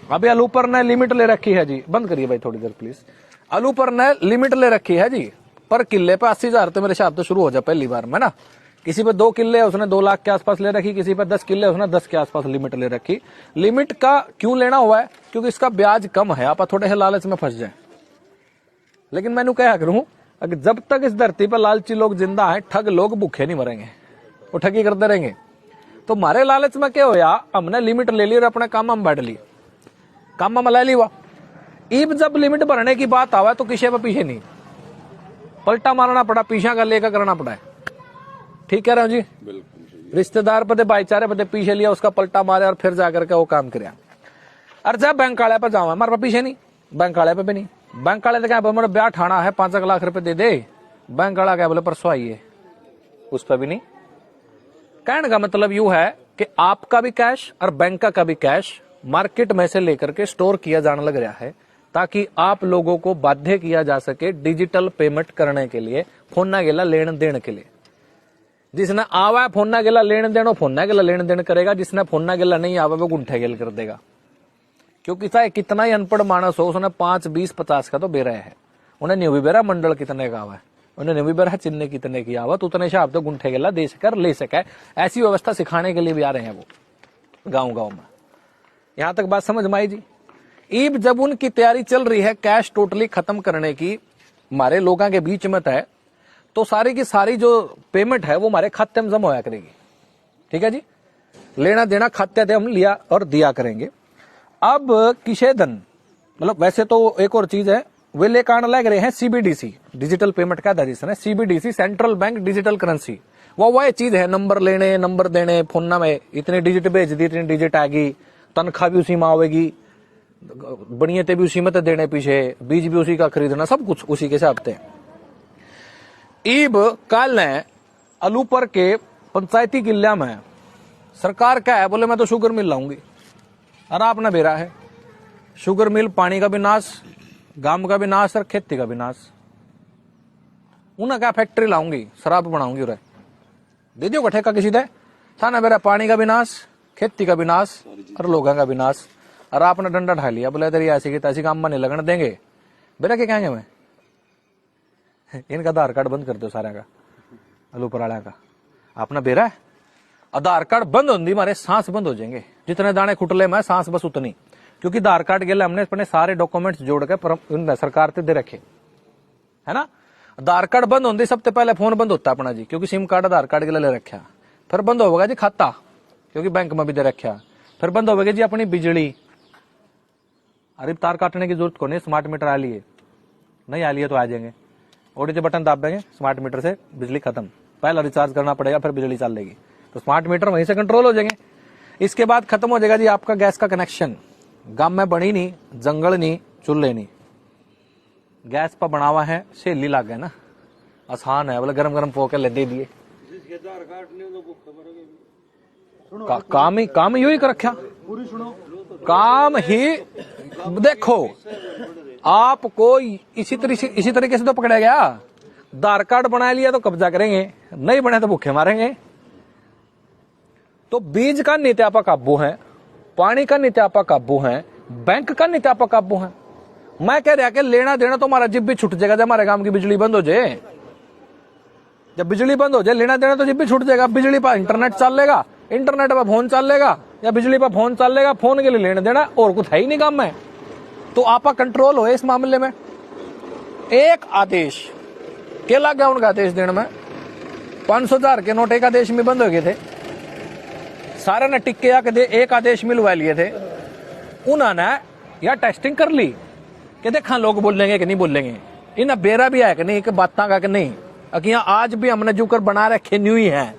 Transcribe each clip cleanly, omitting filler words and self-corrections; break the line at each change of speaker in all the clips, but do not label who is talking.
अभी अलूपर ने लिमिट ले रखी है जी, बंद करिए भाई थोड़ी देर प्लीज। अलूपर ने लिमिट ले रखी है जी, पर किले पे 80,000 तो मेरे हिसाब से शुरू हो जाए पहली बार में ना। किसी पे 2 किले उसने 2 लाख के आसपास ले रखी, किसी पे 10 किले उसने 10 के आसपास लिमिट ले रखी। लिमिट का क्यों लेना हुआ है? क्योंकि इसका ब्याज कम है, आप थोड़े से लालच में फंस जाए। लेकिन मैंने क्या करूं, अगर जब तक इस धरती पर लालची लोग जिंदा है, ठग लोग भूखे नहीं मरेंगे, वो ठगी करते रहेंगे। तो मारे लालच में क्या होया, हमने लिमिट ले ली और अपने काम में बैठ ली, काम में ला ली हुआ। ईब जब लिमिट भरने की बात आवा तो किसी पे पीछे नहीं, पलटा मारना पड़ा, पीछा का लेकर करना पड़ा है। ठीक कह रहे हो जी? रिश्तेदार पते भाईचारे पते पीछे लिया, उसका पलटा मारे और फिर जाकर के वो काम कराया। और जब बैंक वाले पे जाओ, हमारे पीछे नहीं, बैंक वाले पे भी नहीं। बैंक वाले तो क्या मेरा ब्याह ठाना है, 5 लाख रुपए दे दे, बैंक वाला क्या बोले परसों आइए, उस पर भी नहीं। कहने का मतलब यू है कि आपका भी कैश और बैंक का भी कैश मार्केट में से लेकर के स्टोर किया जाने लग रहा है, ताकि आप लोगों को बाध्य किया जा सके डिजिटल पेमेंट करने के लिए, फोन गेला लेन देन के लिए। जिसने आवा है फोन गेला लेन देन, वो फोन गेला लेन देन करेगा, जिसने फोन गेला नहीं आवा वो गुंठे गेल कर देगा। क्योंकि चाहे कितना ही अनपढ़ मानस हो, उसने 5, 20, 50 का तो बेरा है। उन्हें नहीं भी बेरा मंडल कितने का आवा है, उन्हें नहीं भी बेरा चिन्ह कितने की आवा, तो उतने हिसाब तो गुंठे गेला दे सकर ले सके। ऐसी व्यवस्था सिखाने के लिए भी आ रहे हैं वो गाँव गाँव में। यहां तक बात समझ में आई जी? ईब जब उनकी तैयारी चल रही है कैश टोटली खत्म करने की, हमारे लोगों के बीच में है, तो सारी की सारी जो पेमेंट है वो हमारे खाते में जमा होया करेगी। ठीक है जी, लेना देना खाते थे हम लिया और दिया करेंगे। अब किशेदन मतलब वैसे तो एक और चीज है, वे लेकर आने लग रहे हैं सीबीडीसी, डिजिटल पेमेंट का रजिस्टर है CBDC, central bank digital currency. वो चीज है, नंबर लेने नंबर देने, फोन में इतने डिजिट भेज दी, इतनी डिजिट आएगी, तनख्वाह भी उसी में आवेगी, बनिए भी उसी में तो देने, पीछे बीज भी उसी का खरीदना, सब कुछ उसी के हिसाब से। ईब कल ने अलूपर के पंचायती किला में सरकार क्या है, बोले मैं तो शुगर मिल लाऊंगी। और आपने बेरा है शुगर मिल, पानी का भी नाश, गांव का भी नाश और खेती का भी नाश। उन्हें क्या फैक्ट्री लाऊंगी, शराब बनाऊंगी, उरे दे दियो ठेका किसी दे, था ना मेरा पानी का भी नाश, खेती का भी नाश और लोगों का भी नाश। और आपने डंडा ढा लिया, बोले तेरी ऐसी की तैसी काम में नहीं लगने देंगे। बेरा क्या कहेंगे मैं, इनका आधार कार्ड बंद कर दो सारे का, अलूपर वाला का। आपने बेरा है आधार कार्ड बंद होंगी, हमारे सांस बंद हो जाएंगे, जितने दाने खुटले में सांस बस उतनी। क्योंकि आधार कार्ड के लिए हमने अपने सारे डॉक्यूमेंट्स जोड़ के सरकार से दे रखे है ना। आधार कार्ड बंद होंगे, सबसे पहले फोन बंद होता अपना जी, क्योंकि सिम कार्ड आधार कार्ड के लिए ले रखा। फिर बंद होगा जी खाता, क्योंकि बैंक में भी दे रखा। फिर बंद होगा जी अपनी बिजली, अरे तार काटने की जरूरत को नहीं, स्मार्ट मीटर आ लिए, नहीं आ लिए तो आ जाएंगे, ओडीटी बटन दाबेंगे, स्मार्ट मीटर से बिजली खत्म। पहला रिचार्ज करना पड़ेगा, फिर बिजली चलेगी, तो स्मार्ट मीटर वहीं से कंट्रोल हो जाएंगे। इसके बाद खत्म हो जाएगा जी आपका गैस का कनेक्शन। गांव में बनी नहीं, जंगल नहीं, चूल्हे नहीं, गैस पर बनावा है, सेली लाग गए ना, आसान है, बोले गरम गरम पो के ले दे दिए। काम ही यू कर रखा, काम ही देखो आपको इसी तरीके से तो पकड़ा गया। आधार कार्ड बना लिया तो कब्जा करेंगे, नहीं बने तो भूखे मारेंगे। तो बीज का नीत्यापा काबू है, पानी का नीत्यापा काबू है, बैंक का नीत्यापा काबू है। मैं कह रहा कि लेना देना तो हमारा जिब भी छूट जाएगा जब हमारे गांव की बिजली बंद हो जाए। जब बिजली बंद हो जाए, लेना देना तो जिब भी छूट जाएगा। बिजली पर इंटरनेट चलेगा, इंटरनेट पर फोन चलेगा, या बिजली पर फोन चलेगा, फोन के लिए लेना देना और कुछ है ही नहीं काम में। तो आपका कंट्रोल हो इस मामले में। एक आदेश क्या लग गया उनका आदेश देने में, 500,000 के नोट एक आदेश में बंद हो गए थे, सारे ने टिक्के आके एक आदेश मिलवा लिए थे। उन्होंने या टेस्टिंग कर ली कि देखा लोग बोलेंगे कि नहीं बोलेंगे, इन्हें बेरा भी है कि नहीं, कि बातें का कि नहीं, कि आज भी हमने जुकर बना रखे न्यू ही है।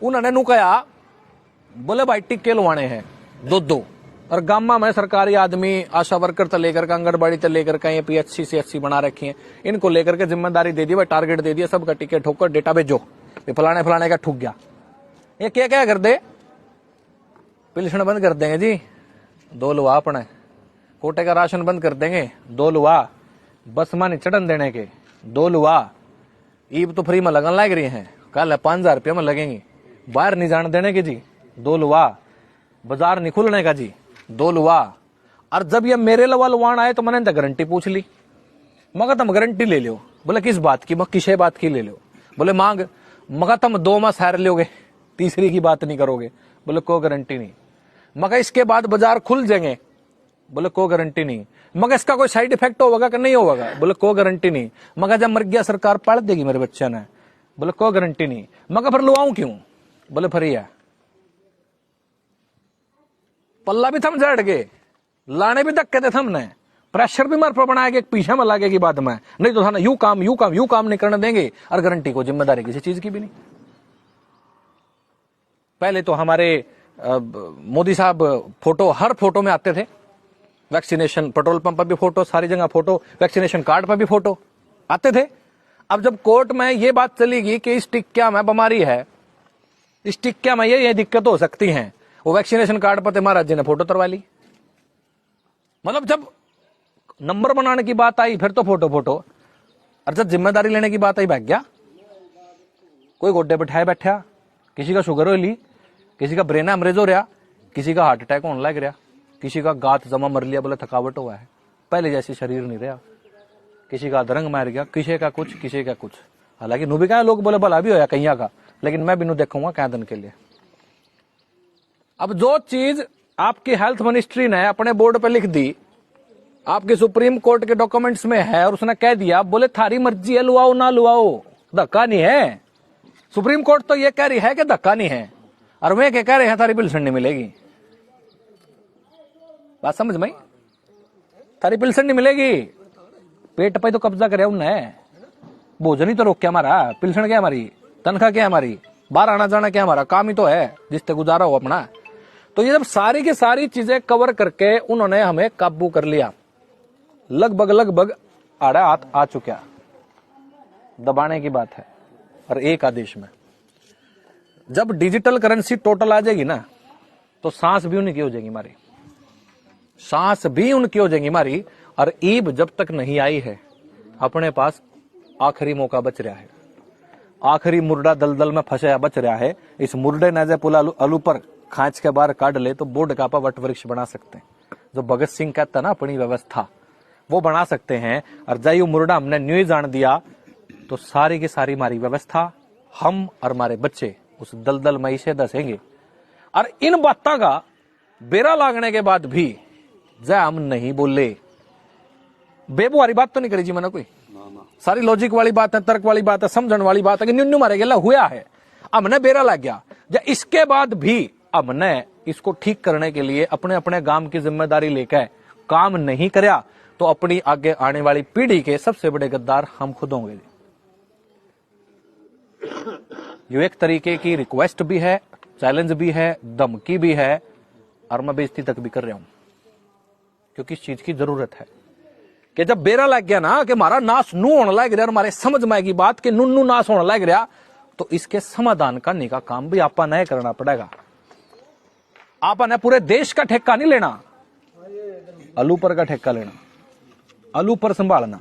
उन्होंने नु कहा, बोले भाई टिक्के लवाने हैं 2-2, और गामा में सरकारी आदमी, आशा वर्कर से लेकर के आंगनबाड़ी से लेकर के पीएचसी CHC बना रखी है, इनको लेकर के जिम्मेदारी दे दी, भाई टारगेट दे दिया, सबका टिक्के ठोकर डेटा भेजो, फलाने फलाने का ठुक गया। ये क्या क्या कर दे, पिलसन बंद कर देंगे जी, 2 लुआ अपने, कोटे का राशन बंद कर देंगे, 2 लुआ, बस मानी चढ़न देने के 2 लुआ, ईब तो फ्री में लगन लग रही है, कल 5,000 रुपये में लगेंगी, बाहर नहीं जाने देने के जी 2 लुआ, बाजार नहीं खुलने का जी दो लुआ। और जब ये मेरे लवा लुवान आए तो मैंने तो गारंटी पूछ ली। मगर तुम गारंटी ले लो। बोले किस बात की? किसे बात की ले लो? बोले मांग। मगर तुम 2 माह सैर लोगे, तीसरी की बात नहीं करोगे? बोले कोई गारंटी नहीं। मगर इसके बाद बाजार खुल जाएंगे? बोले कोई गारंटी नहीं। मगर इसका कोई साइड इफेक्ट होगा कि नहीं होगा? बोले कोई गारंटी नहीं। मगर जब मर गया सरकार पाल देगी मेरे बच्चे ने? बोले कोई गारंटी नहीं। मगर फिर लुआऊं क्यों? बोले फिर है पल्ला भी थम जड़ गए, लाने भी धक्के थे थमने, प्रेशर भी मार पर बनाया कि पीछे में लागे की बात में, नहीं तो था ना यू काम नहीं करने देंगे। और गारंटी को जिम्मेदारी किसी चीज की भी नहीं। पहले तो हमारे मोदी साहब फोटो हर फोटो में आते थे, वैक्सीनेशन पेट्रोल पंप पर भी फोटो, सारी जगह फोटो, वैक्सीनेशन कार्ड पर भी फोटो आते थे। अब जब कोर्ट में ये बात चलेगी कि इस टिक्का में बीमारी है, इस टिक्का में ये दिक्कत हो सकती है, वो वैक्सीनेशन कार्ड पर महाराज जी ने फोटो तरवा ली। मतलब जब नंबर बनाने की बात आई फिर तो फोटो, और जब जिम्मेदारी लेने की बात आई भाग गया। कोई गोड्डे बिठाए बैठा, किसी का शुगर हो ली, किसी का ब्रेन हेमरेज हो रहा, किसी का हार्ट अटैक होने लग रहा, किसी का गात जमा मर लिया, बोले थकावट हुआ है, पहले जैसी शरीर नहीं रहा, किसी का अधरंग मार गया, किसी का कुछ। हालांकि नु भी कहा लोग बोले भला भी होया कहीं का, लेकिन मैं भी नु देखूंगा क्या दिन के लिए। अब जो चीज आपकी हेल्थ मिनिस्ट्री ने अपने बोर्ड पे लिख दी, आपके सुप्रीम कोर्ट के डॉक्यूमेंट्स में है, और उसने कह दिया बोले थारी मर्जी है, लुआओ ना लुआओ, धक्का नहीं है। सुप्रीम कोर्ट तो ये कह रही है कि धक्का नहीं है, और वे क्या कह रहे हैं थारी पिल्सन नहीं मिलेगी। बात समझ में? थारी पिल्सन नहीं मिलेगी। पेट पे तो कब्जा करे उनने, भोजन ही तो रोक क्या हमारा, पिल्सन क्या हमारी, तनख्वाह क्या हमारी, बाहर आना जाना क्या हमारा, काम ही तो है जिससे गुजारा हो अपना। तो ये जब सारी की सारी चीजें कवर करके उन्होंने हमें काबू कर लिया, लगभग आड़ा हाथ आ चुका, दबाने की बात है। और एक आदेश में जब डिजिटल करेंसी टोटल आ जाएगी ना, तो सांस भी उनकी हो जाएगी हमारी, सांस भी उनकी हो जाएगी हमारी। और ईब जब तक नहीं आई है, अपने पास आखिरी मौका बच रहा है, आखिरी मुर्दा दलदल में फंसा बच रहा है। इस मुर्दे ने जब पुल आलू पर खांच के बाहर काट ले तो बोर्ड का वट वृक्ष बना सकते हैं। जो भगत सिंह कहता ना अपनी व्यवस्था, वो बना सकते हैं। और जय मुर्दा हमने न्यू जान दिया तो सारी की सारी हमारी व्यवस्था, हम और हमारे बच्चे उस दलदल में से धसेंगे। और इन बातों का बेरा लागने के बाद भी जय हम नहीं बोले, बेबुहारी बात तो नहीं करी जी मैंने कोई, सारी लॉजिक वाली बात है, तर्क वाली बात है, समझण वाली बात है कि न्यू मारे गेला हुआ है, हमने बेरा लग गया। या इसके बाद भी हमने इसको ठीक करने के लिए अपने अपने गांव की जिम्मेदारी लेकर काम नहीं करया तो अपनी आगे आने वाली पीढ़ी के सबसे बड़े गद्दार हम खुद होंगे। ये एक तरीके की रिक्वेस्ट भी है, चैलेंज भी है, धमकी भी है, और मैं बेइज्जती तक भी कर रहा हूं, क्योंकि इस चीज की जरूरत है कि जब बेरा लग गया ना कि हमारा नाश नू होने लग रहा, हमारे समझ में आएगी बात कि नू नाश होने लग रहा, तो इसके समाधान करने का काम भी आपा नहीं करना पड़ेगा। आपा ने पूरे देश का ठेका नहीं लेना, आलू पर का ठेका लेना, आलू पर संभालना।